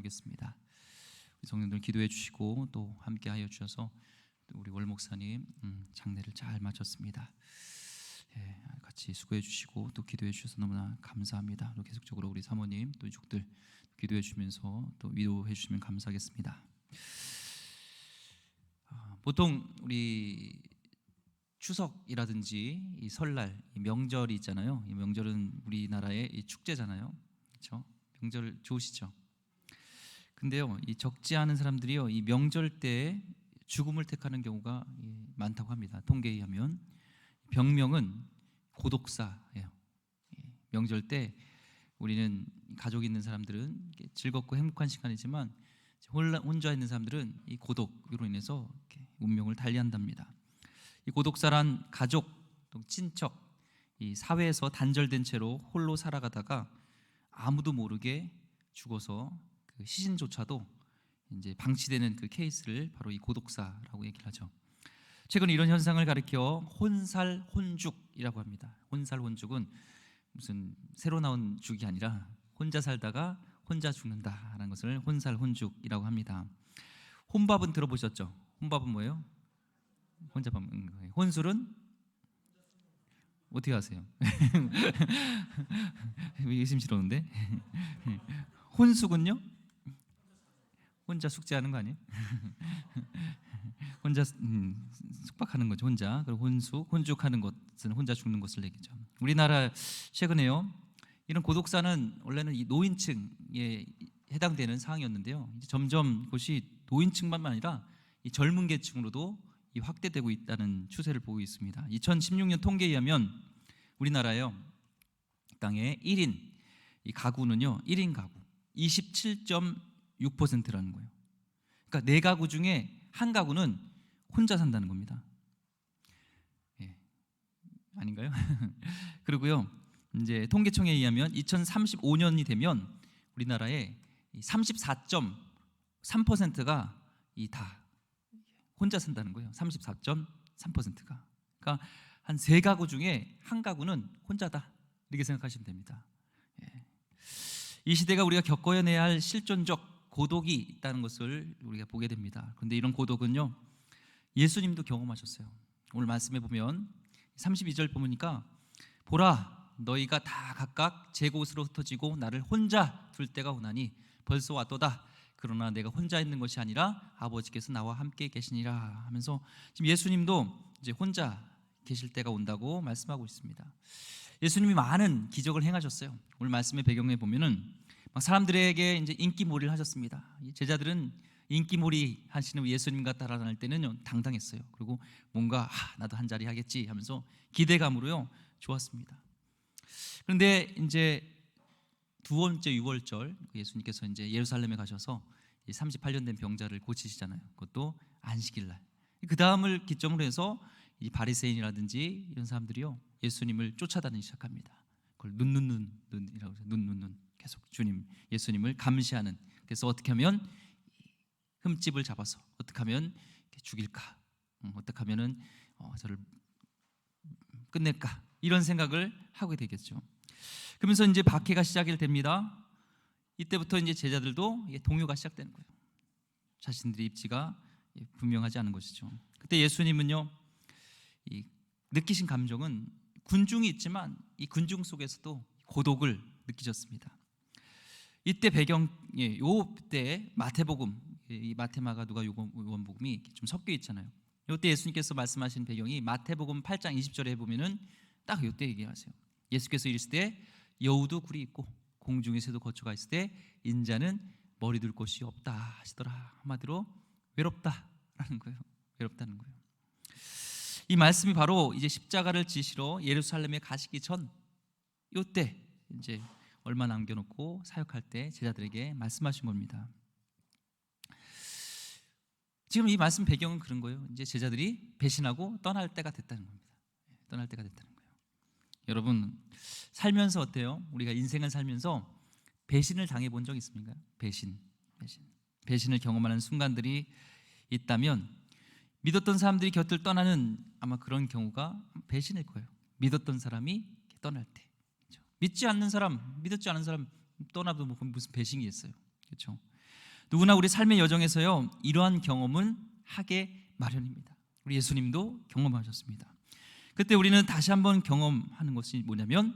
나누겠습니다. 우리 성도들 기도해 주시고 또 함께하여 주셔서 우리 월 목사님 장례를 잘 마쳤습니다. 같이 수고해 주시고 또 기도해 주셔서 너무나 감사합니다. 또 계속적으로 우리 사모님 또 유족들 기도해 주시면서 또 위로해 주시면 감사하겠습니다. 보통 우리 추석이라든지 이 설날, 이 명절이 있잖아요. 이 명절은 우리나라의 이 축제잖아요. 그렇죠? 명절 좋으시죠? 근데요, 이 적지 않은 사람들이요, 이 명절 때 죽음을 택하는 경우가 많다고 합니다. 통계에 의하면 병명은 고독사예요. 명절 때 우리는 가족 있는 사람들은 즐겁고 행복한 시간이지만 혼자 있는 사람들은 이 고독으로 인해서 운명을 달리한답니다. 이 고독사란 가족, 친척, 이 사회에서 단절된 채로 홀로 살아가다가 아무도 모르게 죽어서 그 시신조차도 이제 방치되는 그 케이스를 바로 이 고독사라고 얘기를 하죠. 최근 이런 현상을 가리켜 혼살혼죽이라고 합니다. 혼살혼죽은 무슨 새로 나온 죽이 아니라 혼자 살다가 혼자 죽는다라는 것을 혼살혼죽이라고 합니다. 혼밥은 들어보셨죠? 혼밥은 뭐예요? 혼자 밥 먹는 거예요. 혼술은 어떻게 아세요? 의심스러운데. 혼숙은요? 혼자 숙제하는 거 아니에요? 혼자 숙박하는 거죠. 혼자. 그리고 혼숙, 혼죽하는 것은 혼자 죽는 것을 얘기죠. 우리나라 최근에요, 이런 고독사는 원래는 이 노인층에 해당되는 사항이었는데요, 이제 점점 그것이 노인층만 아니라 이 젊은 계층으로도 이 확대되고 있다는 추세를 보고 있습니다. 2016년 통계에 의하면 우리나라요 땅에 1인 이 가구는요 1인 가구 27.6%라는 거예요. 그러니까 4가구 중에 한 가구는 혼자 산다는 겁니다. 아닌가요? 그리고요 이제 통계청에 의하면 2035년이 되면 우리나라의 34.3%가 이 다 혼자 산다는 거예요. 34.3%가. 그러니까 한 3가구 중에 한 가구는 혼자다, 이렇게 생각하시면 됩니다. 이 시대가 우리가 겪어내야 할 실존적 고독이 있다는 것을 우리가 보게 됩니다. 그런데 이런 고독은요 예수님도 경험하셨어요. 오늘 말씀해 보면 32절 보니까 보라 너희가 다 각각 제 곳으로 흩어지고 나를 혼자 둘 때가 오나니 벌써 왔도다. 그러나 내가 혼자 있는 것이 아니라 아버지께서 나와 함께 계시니라 하면서 지금 예수님도 이제 혼자 계실 때가 온다고 말씀하고 있습니다. 예수님이 많은 기적을 행하셨어요. 오늘 말씀의 배경에 보면은 막 사람들에게 이제 인기몰이를 하셨습니다. 제자들은 인기몰이 하시는 예수님과 따라다닐 때는 당당했어요. 그리고 뭔가 나도 한 자리 하겠지 하면서 기대감으로요 좋았습니다. 그런데 이제 두 번째 유월절 예수님께서 이제 예루살렘에 가셔서 38년 된 병자를 고치시잖아요. 그것도 안식일 날. 그 다음을 기점으로 해서 이 바리새인이라든지 이런 사람들이요 예수님을 쫓아다니기 시작합니다. 그걸 눈이라고 해서 눈 계속 예수님을 감시하는. 그래서 어떻게 하면 흠집을 잡아서 어떻게 하면 죽일까, 어떻게 하면은 저를 끝낼까, 이런 생각을 하게 되겠죠. 그러면서 이제 박해가 시작이 됩니다. 이때부터 이제 제자들도 동요가 시작되는 거예요. 자신들의 입지가 분명하지 않은 것이죠. 그때 예수님은요 느끼신 감정은 군중이 있지만 이 군중 속에서도 고독을 느끼셨습니다. 이때 요때 마태복음, 이 마태마가 누가 요한복음이 좀 섞여 있잖아요. 요때 예수님께서 말씀하신 배경이 마태복음 8장 20절에 보면은 딱 요때 얘기하세요. 예수께서 이르시되 여우도 굴이 있고 공중의 새도 거처가 있을 때 인자는 머리 둘 곳이 없다 하시더라. 한마디로 외롭다라는 거예요. 외롭다는 거예요. 이 말씀이 바로 이제 십자가를 지시러 예루살렘에 가시기 전 요때 이제 얼마 남겨놓고 사역할 때 제자들에게 말씀하신 겁니다. 지금 이 말씀 배경은 그런 거예요. 이제 제자들이 배신하고 떠날 때가 됐다는 겁니다. 떠날 때가 됐다는 거예요. 여러분 살면서 어때요? 우리가 인생을 살면서 배신을 당해본 적 있습니까? 배신을 경험하는 순간들이 있다면 믿었던 사람들이 곁을 떠나는 아마 그런 경우가 배신일 거예요. 믿었던 사람이 떠날 때. 그렇죠? 믿지 않는 사람, 믿었지 않은 사람 떠나도 무슨 배신이 있어요. 그렇죠? 누구나 우리 삶의 여정에서요 이러한 경험은 하게 마련입니다. 우리 예수님도 경험하셨습니다. 그때 우리는 다시 한번 경험하는 것이 뭐냐면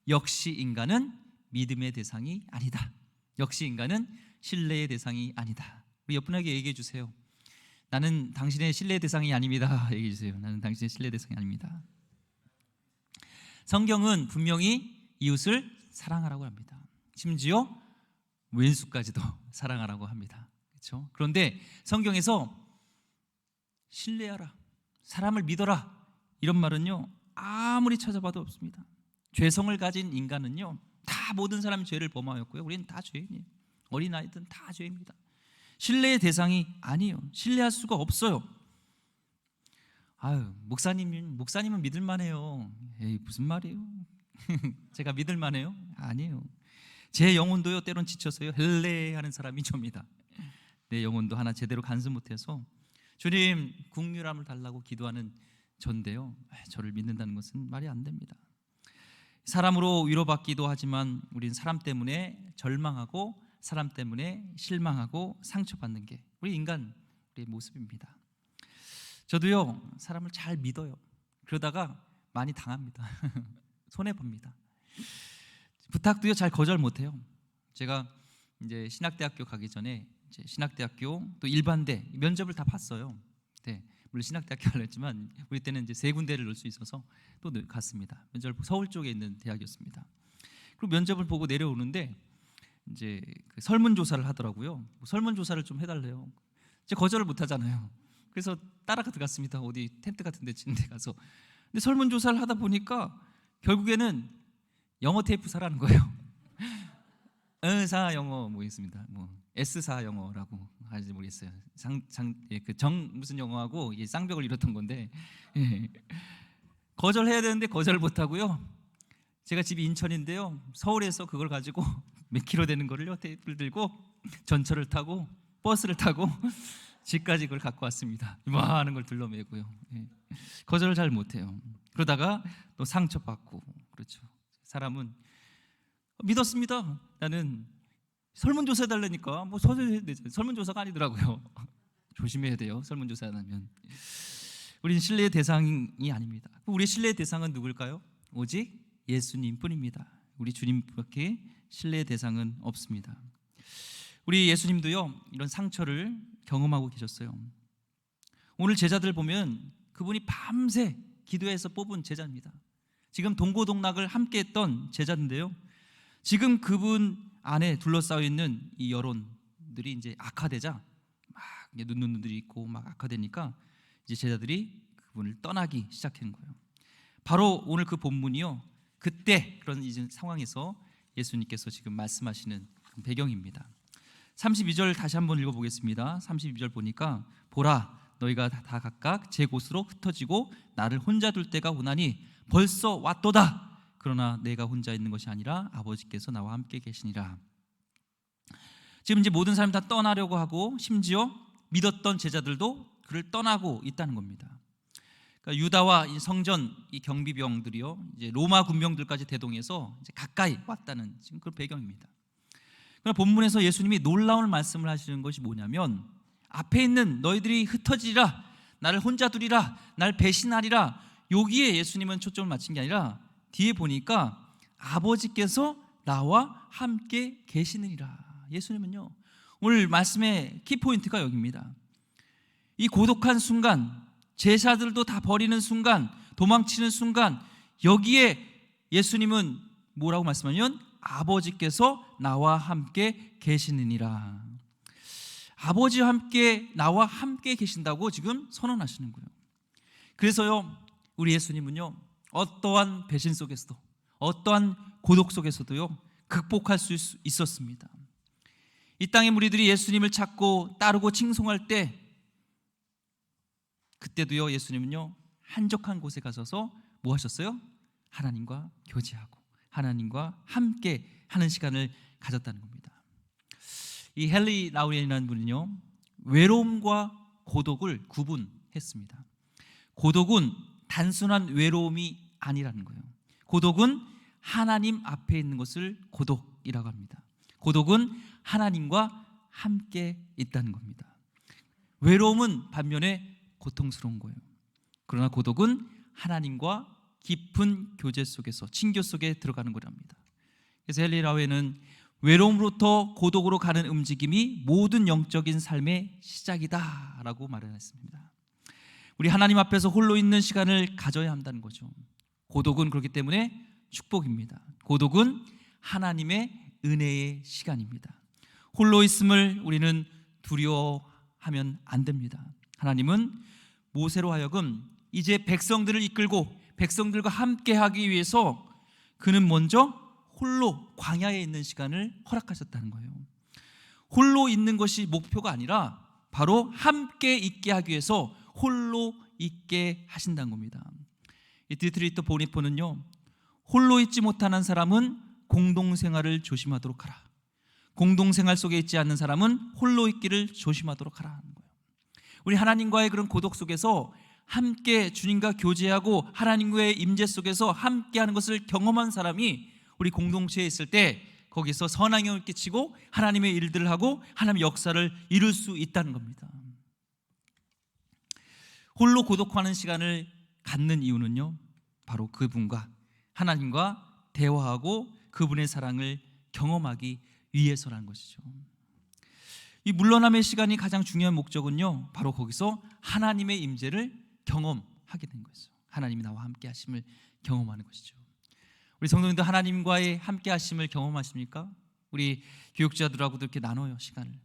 역시 인간은 믿음의 대상이 아니다. 역시 인간은 신뢰의 대상이 아니다. 우리 옆 분에게 얘기해 주세요. 나는 당신의 신뢰의 대상이 아닙니다. 얘기해 주세요. 나는 당신의 신뢰의 대상이 아닙니다. 성경은 분명히 이웃을 사랑하라고 합니다. 심지어 왼수까지도 사랑하라고 합니다. 그렇죠? 그런데 성경에서 신뢰하라, 사람을 믿어라 이런 말은요 아무리 찾아봐도 없습니다. 죄성을 가진 인간은요 다 모든 사람이 죄를 범하였고요. 우리는 다 죄인이에요. 어린아이든 다 죄입니다. 신뢰의 대상이 아니에요. 신뢰할 수가 없어요. 아유, 목사님은 믿을만해요. 에이, 무슨 말이에요? 제가 믿을만해요? 아니에요. 제 영혼도요 때론 지쳐서요 헬레하는 사람이 접니다. 내 영혼도 하나 제대로 간수 못해서 주님 국률함을 달라고 기도하는 전데요 저를 믿는다는 것은 말이 안 됩니다. 사람으로 위로받기도 하지만 우린 사람 때문에 절망하고 사람 때문에 실망하고 상처받는 게 우리 인간 우리의 모습입니다. 저도요 사람을 잘 믿어요. 그러다가 많이 당합니다. 손해봅니다. 부탁도요 잘 거절 못해요. 제가 이제 신학대학교 가기 전에 이제 신학대학교 또 일반대 면접을 다 봤어요. 네, 물론 신학대학교 하려 했지만 우리 때는 이제 세 군데를 넣을 수 있어서 또 갔습니다. 면접을 서울 쪽에 있는 대학이었습니다. 그리고 면접을 보고 내려오는데 이제 그 설문조사를 하더라고요. 설문조사를 좀 해달래요. 이제 거절을 못 하잖아요. 그래서 따라가 들어갔습니다. 어디 텐트 같은 데 짓는 데 가서. 근데 설문조사를 하다 보니까 결국에는 영어 테이프 사라는 거예요. 사 영어 뭐 있습니다. 뭐 S사 영어라고 하는지 모르겠어요. 무슨 영어하고 이게 쌍벽을 이뤘던 건데 거절해야 되는데 거절을 못 하고요. 제가 집이 인천인데요. 서울에서 그걸 가지고 몇 킬로 되는 거를요 테이프를 들고 전철을 타고 버스를 타고 집까지 그걸 갖고 왔습니다. 이만한 걸 둘러매고요. 거절을 잘 못해요. 그러다가 또 상처받고 그렇죠. 사람은 믿었습니다. 나는 설문조사 해달라니까 뭐 설문조사가 아니더라고요. 조심해야 돼요. 설문조사 하면 우리는 신뢰의 대상이 아닙니다. 우리 신뢰의 대상은 누굴까요? 오직 예수님뿐입니다. 우리 주님밖에 신뢰의 대상은 없습니다. 우리 예수님도요 이런 상처를 경험하고 계셨어요. 오늘 제자들 보면 그분이 밤새 기도해서 뽑은 제자입니다. 지금 동고동락을 함께 했던 제자인데요 지금 그분 안에 둘러싸여 있는 이 여론들이 이제 악화되자 막 눈들이 있고 막 악화되니까 이제 제자들이 그분을 떠나기 시작한 거예요. 바로 오늘 그 본문이요 그때 그런 이제 상황에서 예수님께서 지금 말씀하시는 배경입니다. 32절 다시 한번 읽어보겠습니다. 32절 보니까 보라 너희가 다 각각 제 곳으로 흩어지고 나를 혼자 둘 때가 오나니 벌써 왔도다. 그러나 내가 혼자 있는 것이 아니라 아버지께서 나와 함께 계시니라. 지금 이제 모든 사람이 다 떠나려고 하고 심지어 믿었던 제자들도 그를 떠나고 있다는 겁니다. 그러니까 유다와 이 성전 이 경비병들이요 이제 로마 군병들까지 대동해서 이제 가까이 왔다는 지금 그 배경입니다. 그러나 본문에서 예수님이 놀라운 말씀을 하시는 것이 뭐냐면 앞에 있는 너희들이 흩어지리라 나를 혼자 두리라 날 배신하리라 여기에 예수님은 초점을 맞춘 게 아니라 뒤에 보니까 아버지께서 나와 함께 계시느니라. 예수님은요 오늘 말씀의 키포인트가 여기입니다. 이 고독한 순간 제자들도 다 버리는 순간 도망치는 순간 여기에 예수님은 뭐라고 말씀하냐면 아버지께서 나와 함께 계시느니라. 아버지와 함께 나와 함께 계신다고 지금 선언하시는 거예요. 그래서요 우리 예수님은요 어떠한 배신 속에서도 어떠한 고독 속에서도요 극복할 수 있었습니다. 이 땅의 무리들이 예수님을 찾고 따르고 칭송할 때 그때도요 예수님은요 한적한 곳에 가셔서 뭐 하셨어요? 하나님과 교제하고 하나님과 함께 하는 시간을 가졌다는 겁니다. 이 헨리 나우렌이라는 분은요 외로움과 고독을 구분했습니다. 고독은 단순한 외로움이 아니라는 거예요. 고독은 하나님 앞에 있는 것을 고독이라고 합니다. 고독은 하나님과 함께 있다는 겁니다. 외로움은 반면에 고통스러운 거예요. 그러나 고독은 하나님과 깊은 교제 속에서, 친교 속에 들어가는 거랍니다. 그래서 헨리 라웨는 외로움으로부터 고독으로 가는 움직임이 모든 영적인 삶의 시작이다 라고 말했습니다. 우리 하나님 앞에서 홀로 있는 시간을 가져야 한다는 거죠. 고독은 그렇기 때문에 축복입니다. 고독은 하나님의 은혜의 시간입니다. 홀로 있음을 우리는 두려워하면 안 됩니다. 하나님은 모세로 하여금 이제 백성들을 이끌고 백성들과 함께 하기 위해서 그는 먼저 홀로 광야에 있는 시간을 허락하셨다는 거예요. 홀로 있는 것이 목표가 아니라 바로 함께 있게 하기 위해서 홀로 있게 하신다는 겁니다. 이 디트리히터 보니포는요, 홀로 있지 못하는 사람은 공동생활을 조심하도록 하라. 공동생활 속에 있지 않는 사람은 홀로 있기를 조심하도록 하라는 거예요. 우리 하나님과의 그런 고독 속에서 함께 주님과 교제하고 하나님과의 임재 속에서 함께하는 것을 경험한 사람이 우리 공동체에 있을 때 거기서 선한 영향을 끼치고 하나님의 일들을 하고 하나님의 역사를 이룰 수 있다는 겁니다. 홀로 고독하는 시간을 갖는 이유는요, 바로 그분과 하나님과 대화하고 그분의 사랑을 경험하기 위해서라는 것이죠. 이 물러남의 시간이 가장 중요한 목적은요, 바로 거기서 하나님의 임재를 경험하게 된 것이죠. 하나님이 나와 함께 하심을 경험하는 것이죠. 우리 성도님들 하나님과의 함께 하심을 경험하십니까? 우리 교육자들하고도 이렇게 나눠요. 시간을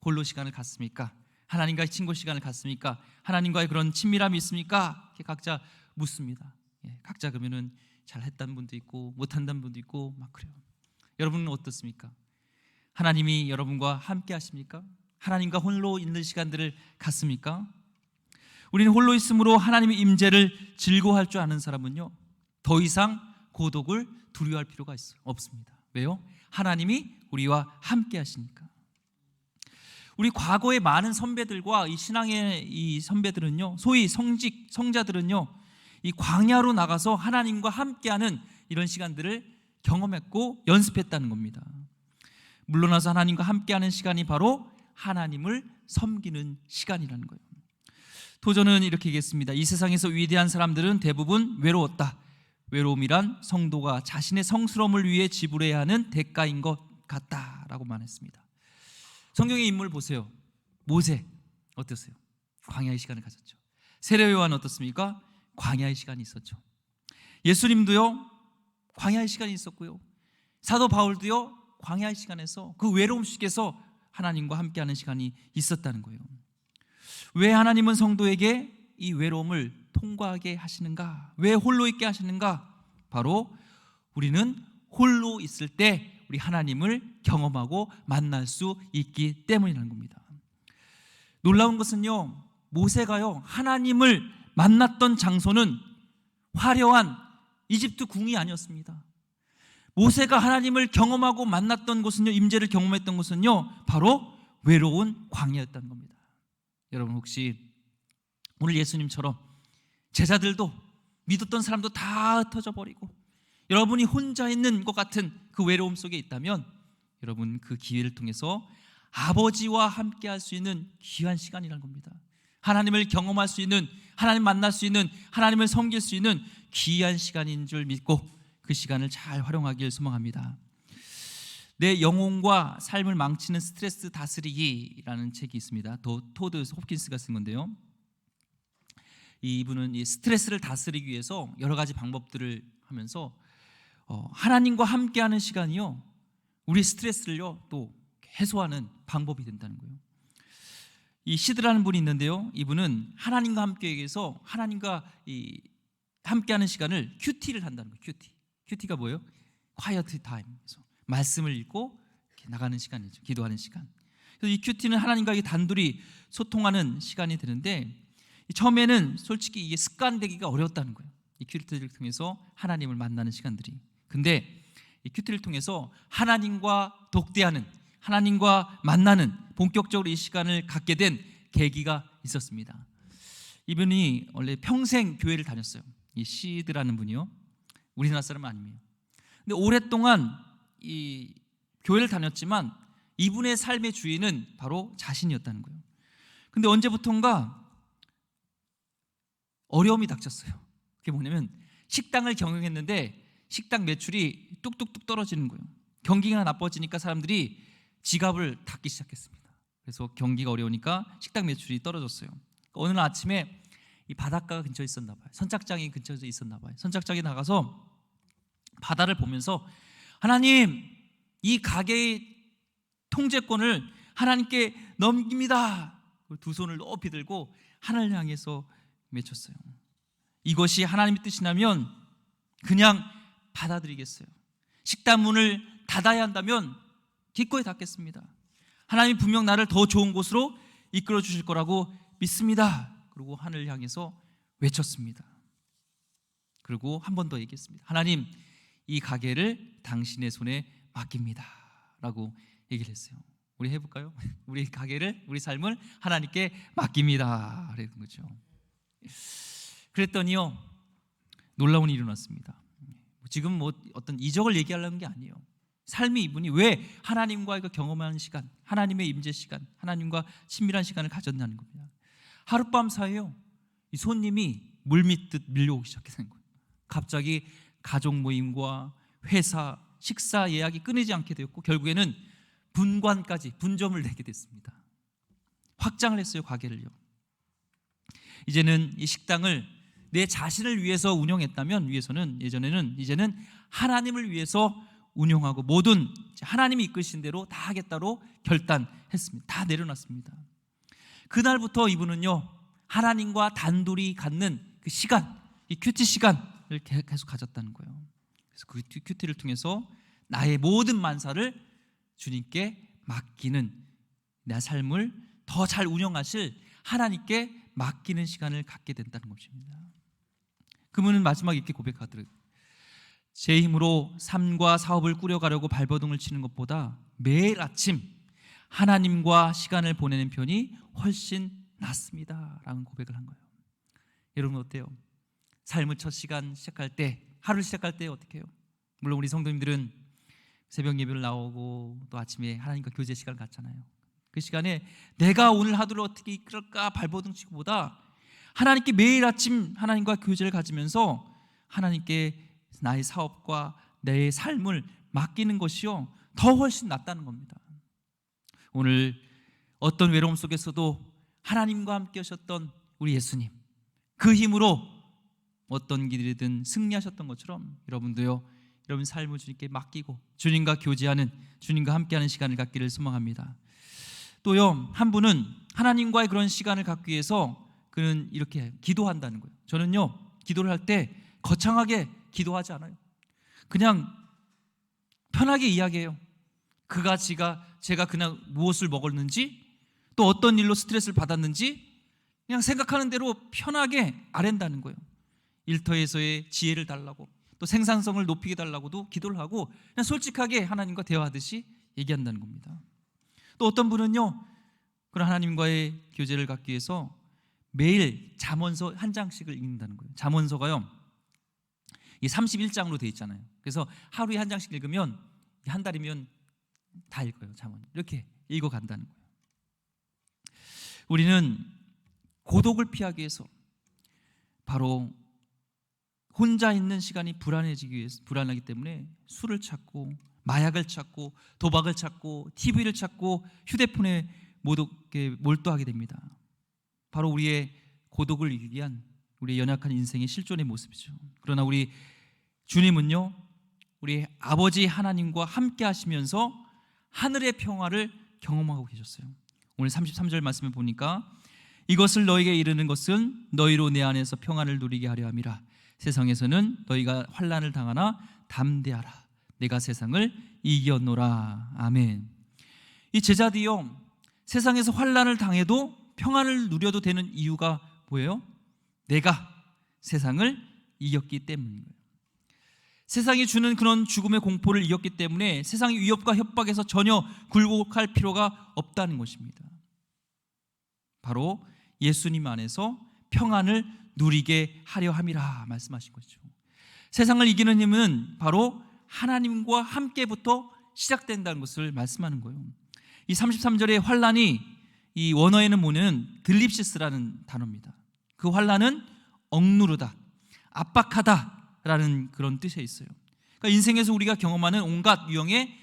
홀로 시간을 갖습니까? 하나님과의 친구 시간을 갖습니까? 하나님과의 그런 친밀함이 있습니까? 이렇게 각자 묻습니다. 각자 그러면은 잘했다는 분도 있고 못한다는 분도 있고 막 그래요. 여러분은 어떻습니까? 하나님이 여러분과 함께 하십니까? 하나님과 홀로 있는 시간들을 갖습니까? 우리는 홀로 있음으로 하나님의 임재를 즐거워할 줄 아는 사람은요, 더 이상 고독을 두려워할 필요가 없습니다. 왜요? 하나님이 우리와 함께 하시니까. 우리 과거의 많은 선배들과 이 신앙의 이 선배들은요, 소위 성자들은요, 이 광야로 나가서 하나님과 함께하는 이런 시간들을 경험했고 연습했다는 겁니다. 물러나서 하나님과 함께하는 시간이 바로 하나님을 섬기는 시간이라는 거예요. 도전은 이렇게 얘기했습니다. 이 세상에서 위대한 사람들은 대부분 외로웠다. 외로움이란 성도가 자신의 성스러움을 위해 지불해야 하는 대가인 것 같다라고 말했습니다. 성경의 인물 보세요. 모세 어땠어요? 광야의 시간을 가졌죠. 세례 요한 어떻습니까? 광야의 시간이 있었죠. 예수님도요, 광야의 시간이 있었고요. 사도 바울도요, 광야의 시간에서 그 외로움 속에서 하나님과 함께하는 시간이 있었다는 거예요. 왜 하나님은 성도에게 이 외로움을 통과하게 하시는가? 왜 홀로 있게 하시는가? 바로 우리는 홀로 있을 때 우리 하나님을 경험하고 만날 수 있기 때문이라는 겁니다. 놀라운 것은요, 모세가요, 하나님을 만났던 장소는 화려한 이집트 궁이 아니었습니다. 모세가 하나님을 경험하고 만났던 곳은요, 임재를 경험했던 곳은요, 바로 외로운 광야였다는 겁니다. 여러분 혹시 오늘 예수님처럼 제자들도 믿었던 사람도 다 흩어져 버리고 여러분이 혼자 있는 것 같은 그 외로움 속에 있다면 여러분 그 기회를 통해서 아버지와 함께 할 수 있는 귀한 시간이라는 겁니다. 하나님을 경험할 수 있는, 하나님 만날 수 있는, 하나님을 섬길 수 있는 귀한 시간인 줄 믿고 그 시간을 잘 활용하길 소망합니다. 내 영혼과 삶을 망치는 스트레스 다스리기라는 책이 있습니다. 토드 홉킨스가 쓴 건데요, 이분은 이 스트레스를 다스리기 위해서 여러 가지 방법들을 하면서 하나님과 함께하는 시간이요, 우리 스트레스를요 또 해소하는 방법이 된다는 거예요. 이 시드라는 분이 있는데요, 이분은 하나님과 함께해서 하나님과 함께하는 시간을 큐티를 한다는 거예요. 큐티가 뭐예요? quiet time. 말씀을 읽고 이렇게 나가는 시간이죠. 기도하는 시간. 그래서 이 큐티는 하나님과 단둘이 소통하는 시간이 되는데, 처음에는 솔직히 이게 습관되기가 어려웠다는 거예요. 이 큐티를 통해서 하나님을 만나는 시간들이. 근데 이 큐티를 통해서 하나님과 독대하는, 하나님과 만나는 본격적으로 이 시간을 갖게 된 계기가 있었습니다. 이분이 원래 평생 교회를 다녔어요. 이 시드라는 분이요, 우리나라 사람은 아니에요. 근데 오랫동안 이 교회를 다녔지만 이분의 삶의 주인은 바로 자신이었다는 거예요. 근데 언제부턴가 어려움이 닥쳤어요. 그게 뭐냐면 식당을 경영했는데 식당 매출이 뚝뚝뚝 떨어지는 거예요. 경기가 나빠지니까 사람들이 지갑을 닫기 시작했습니다. 그래서 경기가 어려우니까 식당 매출이 떨어졌어요. 어느 날 아침에 이 바닷가가 근처에 있었나 봐요. 선착장이 근처에 있었나 봐요. 선착장에 나가서 바다를 보면서 하나님, 이 가게의 통제권을 하나님께 넘깁니다. 두 손을 높이 들고 하늘을 향해서 외쳤어요. 이것이 하나님의 뜻이라면 그냥 받아들이겠어요. 식당 문을 닫아야 한다면 기꺼이 닫겠습니다. 하나님 분명 나를 더 좋은 곳으로 이끌어 주실 거라고 믿습니다. 그리고 하늘을 향해서 외쳤습니다. 그리고 한 번 더 얘기했습니다. 하나님, 이 가게를 당신의 손에 맡깁니다 라고 얘기를 했어요. 우리 해볼까요? 우리 가게를, 우리 삶을 하나님께 맡깁니다 그랬던 거죠. 그랬더니요, 놀라운 일이 일어났습니다. 지금 뭐 어떤 이적을 얘기하려는 게 아니에요. 삶이 이분이 왜 하나님과 경험하는 시간, 하나님의 임재 시간, 하나님과 친밀한 시간을 가졌냐는 겁니다. 하룻밤 사이에요, 이 손님이 물밀듯 밀려오기 시작했는 거예요. 갑자기 가족 모임과 회사, 식사 예약이 끊이지 않게 되었고 결국에는 분관까지, 분점을 내게 됐습니다. 확장을 했어요, 가게를요. 이제는 이 식당을 내 자신을 위해서 운영했다면 이제는 하나님을 위해서 운영하고 모든 하나님이 이끄신 대로 다 하겠다로 결단했습니다. 다 내려놨습니다. 그날부터 이분은요, 하나님과 단둘이 갖는 그 시간, 이 큐티 시간을 계속 가졌다는 거예요. 그래서 그 큐티를 통해서 나의 모든 만사를 주님께 맡기는, 내 삶을 더 잘 운영하실 하나님께 맡기는 시간을 갖게 된다는 것입니다. 그분은 마지막에 이렇게 고백하더래요. 제 힘으로 삶과 사업을 꾸려가려고 발버둥을 치는 것보다 매일 아침 하나님과 시간을 보내는 편이 훨씬 낫습니다 라는 고백을 한 거예요. 여러분 어때요? 삶의 첫 시간 시작할 때, 하루를 시작할 때 어떻게 해요? 물론 우리 성도님들은 새벽 예배를 나오고 또 아침에 하나님과 교제 시간을 갖잖아요. 그 시간에 내가 오늘 하루를 어떻게 이끌까 발버둥 치고보다 하나님께 매일 아침 하나님과 교제를 가지면서 하나님께 나의 사업과 내 삶을 맡기는 것이요, 더 훨씬 낫다는 겁니다. 오늘 어떤 외로움 속에서도 하나님과 함께 하셨던 우리 예수님, 그 힘으로 어떤 길이든 승리하셨던 것처럼 여러분도요, 여러분 삶을 주님께 맡기고 주님과 교제하는, 주님과 함께하는 시간을 갖기를 소망합니다. 또요, 한 분은 하나님과의 그런 시간을 갖기 위해서 그는 이렇게 기도한다는 거예요. 저는요, 기도를 할 때 거창하게 기도하지 않아요. 그냥 편하게 이야기해요. 제가 그냥 무엇을 먹었는지, 또 어떤 일로 스트레스를 받았는지 그냥 생각하는 대로 편하게 아랜다는 거예요. 일터에서의 지혜를 달라고, 또 생산성을 높이게 달라고도 기도를 하고 그냥 솔직하게 하나님과 대화하듯이 얘기한다는 겁니다. 또 어떤 분은요, 그런 하나님과의 교제를 갖기 위해서 매일 잠언서 한 장씩을 읽는다는 거예요. 잠언서가요, 이 31장으로 되어 있잖아요. 그래서 하루에 한 장씩 읽으면 한 달이면 다 읽어요. 잠언 이렇게 읽어간다는 거예요. 우리는 고독을 피하기 위해서, 바로 혼자 있는 시간이 불안하기 때문에 술을 찾고 마약을 찾고 도박을 찾고 TV를 찾고 휴대폰에 몰두하게 됩니다. 바로 우리의 고독을 이기기 위한 우리의 연약한 인생의 실존의 모습이죠. 그러나 우리 주님은요, 우리 아버지 하나님과 함께 하시면서 하늘의 평화를 경험하고 계셨어요. 오늘 33절 말씀을 보니까 이것을 너에게 이르는 것은 너희로 내 안에서 평안을 누리게 하려 함이라. 세상에서는 너희가 환난을 당하나 담대하라. 내가 세상을 이겼노라. 아멘. 이 제자들이요, 세상에서 환난을 당해도 평안을 누려도 되는 이유가 뭐예요? 내가 세상을 이겼기 때문인 거예요. 세상이 주는 그런 죽음의 공포를 이겼기 때문에 세상의 위협과 협박에서 전혀 굴복할 필요가 없다는 것입니다. 바로 예수님 안에서 평안을 누리게 하려 함이라 말씀하신 것이죠. 세상을 이기는 힘은 바로 하나님과 함께부터 시작된다는 것을 말씀하는 거예요. 이 33절의 환난이 이 원어에는 뭐냐면 들립시스라는 단어입니다. 그 환난은 억누르다, 압박하다라는 그런 뜻에 있어요. 그러니까 인생에서 우리가 경험하는 온갖 유형의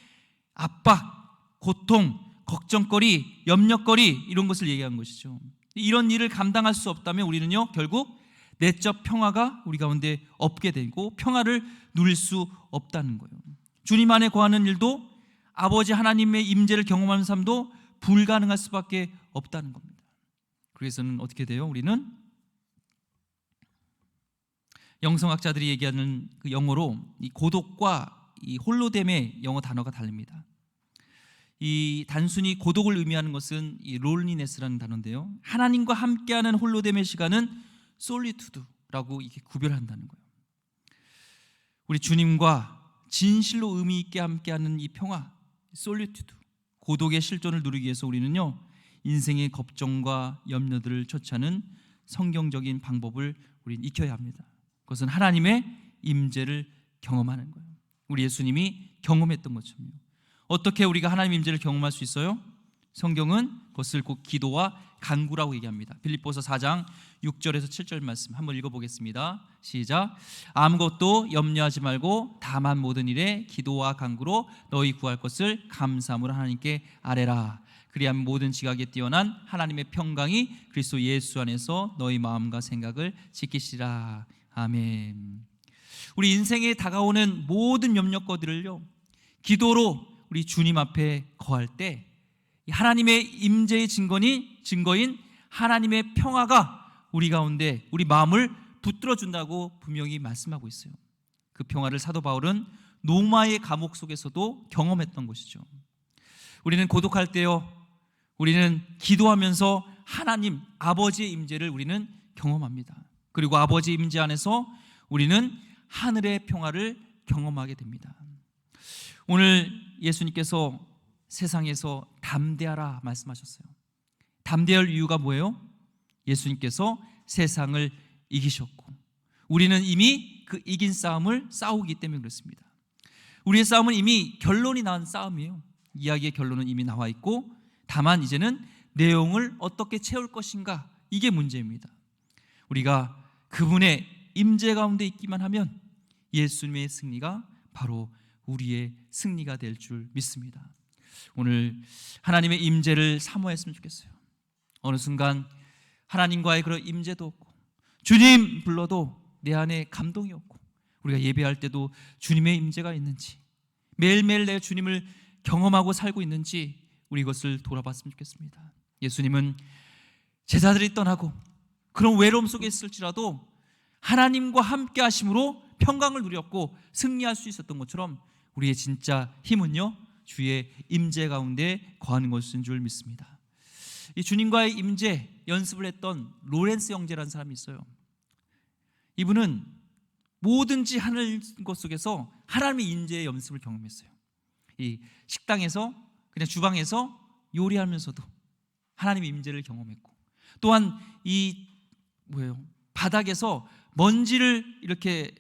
압박, 고통, 걱정거리, 염려거리 이런 것을 얘기한 것이죠. 이런 일을 감당할 수 없다면 우리는요 결국 내적 평화가 우리 가운데 없게 되고 평화를 누릴 수 없다는 거예요. 주님 안에 거하는 일도 아버지 하나님의 임재를 경험하는 삶도 불가능할 수밖에 없다는 겁니다. 그래서는 어떻게 돼요? 우리는 영성학자들이 얘기하는 그 영어로 이 고독과 이 홀로됨의 영어 단어가 다릅니다. 이 단순히 고독을 의미하는 것은 이 롤리네스라는 단어인데요, 하나님과 함께하는 홀로됨의 시간은 솔리투드라고 이렇게 구별한다는 거예요. 우리 주님과 진실로 의미 있게 함께하는 이 평화, 솔리투드, 고독의 실존을 누리기 위해서 우리는요 인생의 걱정과 염려들을 처치하는 성경적인 방법을 우리는 익혀야 합니다. 그것은 하나님의 임재를 경험하는 거예요. 우리 예수님이 경험했던 것처럼요. 어떻게 우리가 하나님의 임재를 경험할 수 있어요? 성경은 그것을 곧 기도와 간구라고 얘기합니다. 빌립보서 4장 6절에서 7절 말씀 한번 읽어보겠습니다. 시작. 아무것도 염려하지 말고 다만 모든 일에 기도와 간구로 너희 구할 것을 감사함으로 하나님께 아뢰라. 그리하면 모든 지각에 뛰어난 하나님의 평강이 그리스도 예수 안에서 너희 마음과 생각을 지키시라. 아멘. 우리 인생에 다가오는 모든 염려거리를요 기도로 우리 주님 앞에 거할 때 하나님의 임재의 증거인 하나님의 평화가 우리 가운데 우리 마음을 붙들어 준다고 분명히 말씀하고 있어요. 그 평화를 사도 바울은 로마의 감옥 속에서도 경험했던 것이죠. 우리는 고독할 때요 우리는 기도하면서 하나님 아버지의 임재를 우리는 경험합니다. 그리고 아버지의 임재 안에서 우리는 하늘의 평화를 경험하게 됩니다. 오늘 예수님께서 세상에서 담대하라 말씀하셨어요. 담대할 이유가 뭐예요? 예수님께서 세상을 이기셨고 우리는 이미 그 이긴 싸움을 싸우기 때문에 그렇습니다. 우리의 싸움은 이미 결론이 난 싸움이에요. 이야기의 결론은 이미 나와 있고 다만 이제는 내용을 어떻게 채울 것인가, 이게 문제입니다. 우리가 그분의 임재 가운데 있기만 하면 예수님의 승리가 바로 우리의 승리가 될 줄 믿습니다. 오늘 하나님의 임재를 사모했으면 좋겠어요. 어느 순간 하나님과의 그런 임재도 없고 주님 불러도 내 안에 감동이 없고 우리가 예배할 때도 주님의 임재가 있는지 매일매일 내 주님을 경험하고 살고 있는지 우리 이것을 돌아봤으면 좋겠습니다. 예수님은 제자들이 떠나고 그런 외로움 속에 있을지라도 하나님과 함께 하심으로 평강을 누렸고 승리할 수 있었던 것처럼 우리의 진짜 힘은요 주의 임재 가운데 거하는 것인 줄 믿습니다. 이 주님과의 임재 연습을 했던 로렌스 형제라는 사람이 있어요. 이분은 뭐든지 하는 것 속에서 하나님의 임재의 연습을 경험했어요. 이 식당에서 그냥 주방에서 요리하면서도 하나님의 임재를 경험했고 또한 이 바닥에서 먼지를 이렇게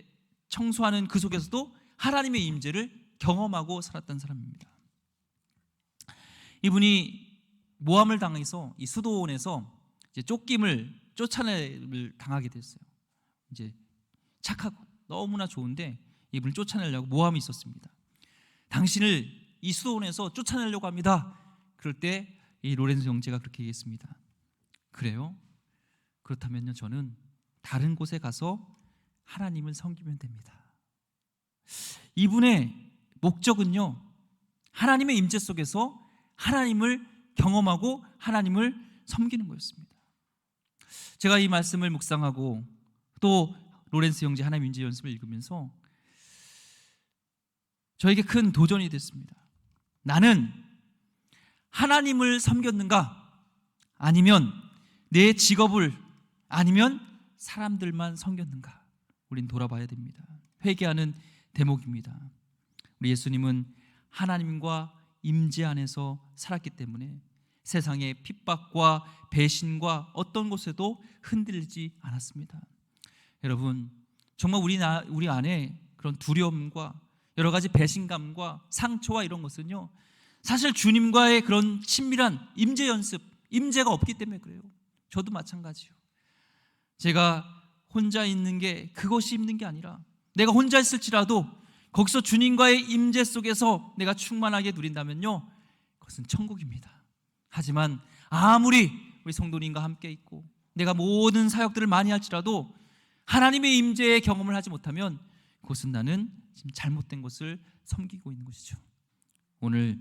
청소하는 그 속에서도 하나님의 임재를 경험하고 살았던 사람입니다. 이분이 모함을 당해서 이 수도원에서 이제 쫓아내를 당하게 됐어요. 이제 착하고 너무나 좋은데 이분을 쫓아내려고 모함이 있었습니다. 당신을 이 수도원에서 쫓아내려고 합니다. 그럴 때 이 로렌스 형제가 그렇게 얘기했습니다. 그래요? 그렇다면요 저는 다른 곳에 가서 하나님을 섬기면 됩니다. 이분의 목적은요 하나님의 임재 속에서 하나님을 경험하고 하나님을 섬기는 거였습니다. 제가 이 말씀을 묵상하고 또 로렌스 형제 하나님 임재 연습을 읽으면서 저에게 큰 도전이 됐습니다. 나는 하나님을 섬겼는가? 아니면 내 직업을 아니면 사람들만 섬겼는가? 우린 돌아봐야 됩니다. 회개하는 대목입니다. 우리 예수님은 하나님과 임재 안에서 살았기 때문에 세상의 핍박과 배신과 어떤 곳에도 흔들리지 않았습니다. 여러분 정말 우리 안에 그런 두려움과 여러 가지 배신감과 상처와 이런 것은요 사실 주님과의 그런 친밀한 임재 연습, 임재가 없기 때문에 그래요. 저도 마찬가지요. 제가 혼자 있는 게 그것이 힘든 게 아니라 내가 혼자 있을지라도 거기서 주님과의 임재 속에서 내가 충만하게 누린다면요, 그것은 천국입니다. 하지만 아무리 우리 성도님과 함께 있고 내가 모든 사역들을 많이 할지라도 하나님의 임재의 경험을 하지 못하면 그것은 나는 지금 잘못된 것을 섬기고 있는 것이죠. 오늘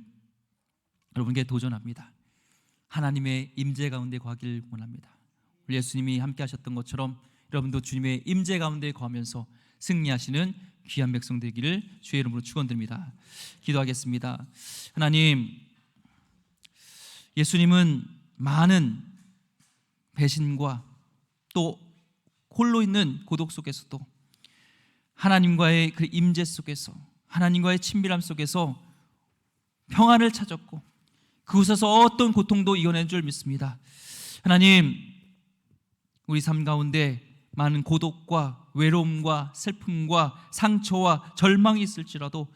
여러분께 도전합니다. 하나님의 임재 가운데 거하길 원합니다. 우리 예수님이 함께 하셨던 것처럼 여러분도 주님의 임재 가운데 거하면서 승리하시는 귀한 백성 되기를 주의 이름으로 축원드립니다. 기도하겠습니다. 하나님, 예수님은 많은 배신과 또 홀로 있는 고독 속에서도 하나님과의 그 임재 속에서, 하나님과의 친밀함 속에서 평안을 찾았고 그곳에서 어떤 고통도 이겨낸 줄 믿습니다. 하나님, 우리 삶 가운데 많은 고독과 외로움과 슬픔과 상처와 절망이 있을지라도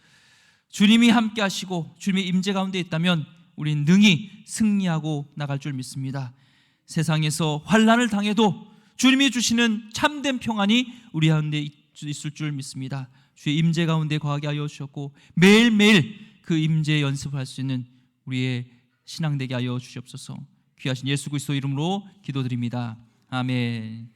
주님이 함께 하시고 주님의 임재 가운데 있다면 우리는 능히 승리하고 나갈 줄 믿습니다. 세상에서 환난을 당해도 주님이 주시는 참된 평안이 우리 가운데 있을 줄 믿습니다. 주의 임재 가운데 거하게 하여 주셨고 매일매일 그 임재 연습할 수 있는 우리의 신앙 되게 하여 주시옵소서. 귀하신 예수 그리스도 이름으로 기도드립니다. 아멘.